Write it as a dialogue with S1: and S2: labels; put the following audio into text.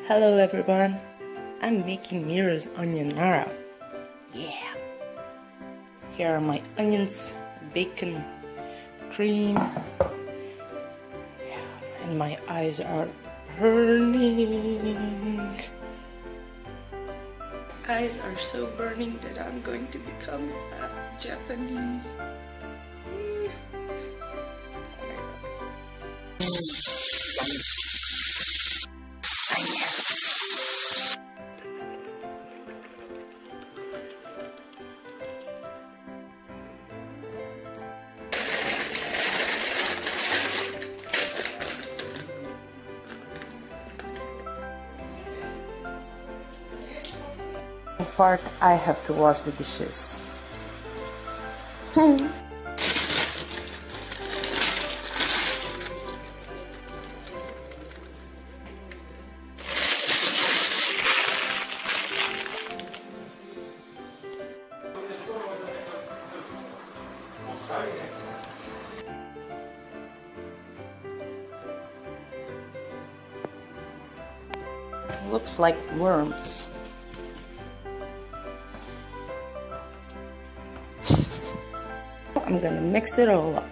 S1: Hello everyone, I'm making Mira's onion-nara. Yeah. Here are my onions, bacon, cream, and my eyes are burning. Eyes are so burning that I'm going to become Japanese. Part I have to wash the dishes. Looks like worms. I'm gonna mix it all up.